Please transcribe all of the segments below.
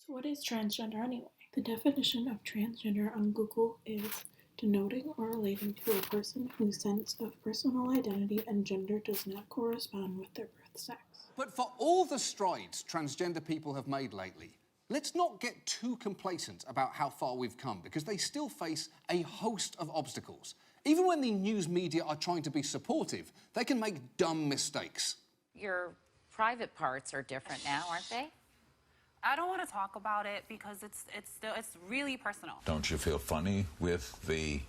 So what is transgender anyway? The definition of transgender on Google is denoting or relating to a person whose sense of personal identity and gender does not correspond with their birth sex. But for all the strides transgender people have made lately, let's not get too complacent about how far we've come, because they still face a host of obstacles. Even when the news media are trying to be supportive, they can make dumb mistakes. Your private parts are different now, aren't they? I don't want to talk about it because it's really personal. Don't you feel funny with the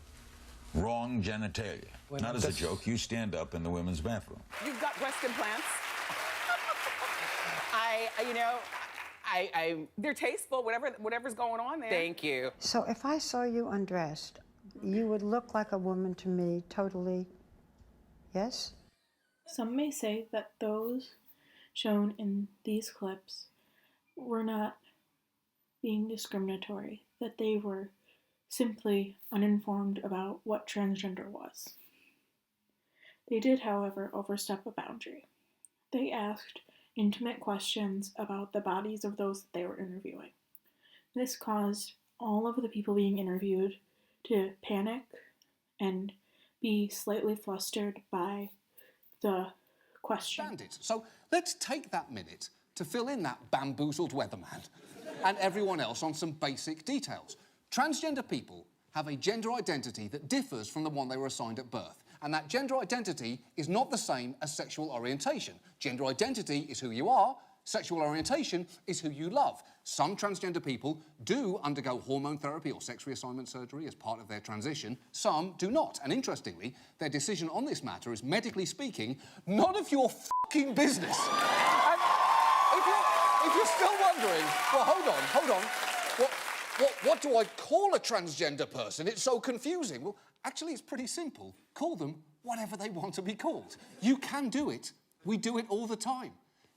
wrong genitalia? Not as a joke, you stand up in the women's bathroom. You've got breast implants. They're tasteful, whatever's going on there. Thank you. So if I saw you undressed, you would look like a woman to me, totally, yes? Some may say that those shown in these clips were not being discriminatory, that they were simply uninformed about what transgender was. They did, however, overstep a boundary. They asked intimate questions about the bodies of those that they were interviewing. This caused all of the people being interviewed to panic and be slightly flustered by the question. Bandits. So let's take that minute to fill in that bamboozled weatherman and everyone else on some basic details. Transgender people have a gender identity that differs from the one they were assigned at birth. And that gender identity is not the same as sexual orientation. Gender identity is who you are, sexual orientation is who you love. Some transgender people do undergo hormone therapy or sex reassignment surgery as part of their transition. Some do not. And interestingly, their decision on this matter is, medically speaking, none of your fucking business. And if you're still wondering, well, hold on. What do I call a transgender person? It's so confusing. Well, actually, it's pretty simple. Call them whatever they want to be called. You can do it. We do it all the time.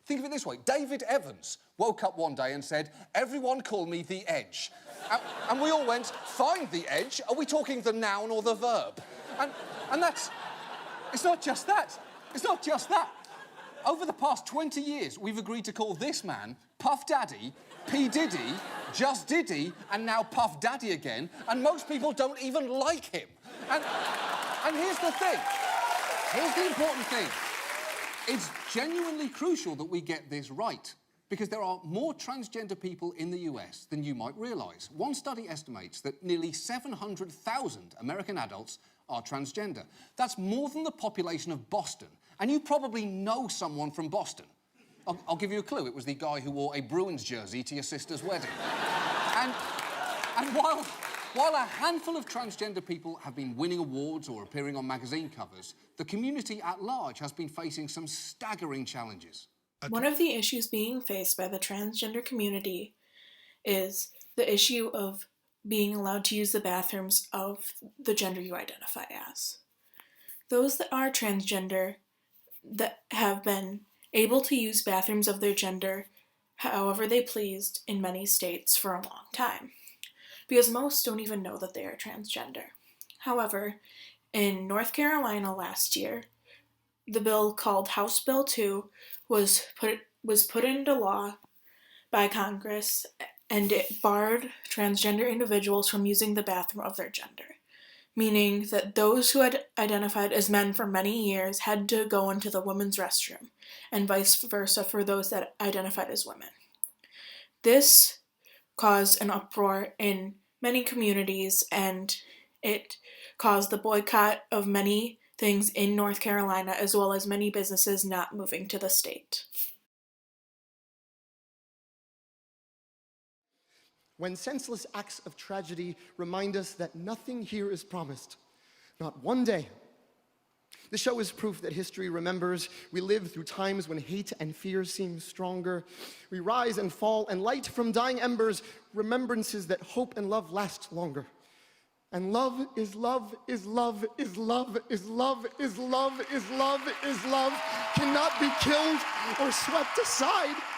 Think of it this way. David Evans woke up one day and said, "Everyone call me the Edge." And we all went, "Fine, the Edge. Are we talking the noun or the verb?" And that's... It's not just that. It's not just that. Over the past 20 years, we've agreed to call this man Puff Daddy, P. Diddy, Just Diddy, and now Puff Daddy again, and most people don't even like him. And here's the thing. Here's the important thing. It's genuinely crucial that we get this right, because there are more transgender people in the US than you might realise. One study estimates that nearly 700,000 American adults are transgender. That's more than the population of Boston. And you probably know someone from Boston. I'll give you a clue. It was the guy who wore a Bruins jersey to your sister's wedding. And while a handful of transgender people have been winning awards or appearing on magazine covers, the community at large has been facing some staggering challenges. One of the issues being faced by the transgender community is the issue of being allowed to use the bathrooms of the gender you identify as. Those that are transgender that have been able to use bathrooms of their gender however they pleased in many states for a long time, because most don't even know that they are transgender. However, in North Carolina last year, the bill called House Bill 2 was put into law by Congress, and it barred transgender individuals from using the bathroom of their gender, meaning that those who had identified as men for many years had to go into the women's restroom, and vice versa for those that identified as women. This caused an uproar in many communities, and it caused the boycott of many things in North Carolina, as well as many businesses not moving to the state. When senseless acts of tragedy remind us that nothing here is promised, not one day. The show is proof that history remembers. We live through times when hate and fear seem stronger. We rise and fall and light from dying embers, remembrances that hope and love last longer. And love is love is love is love is love is love is love is love, cannot be killed or swept aside.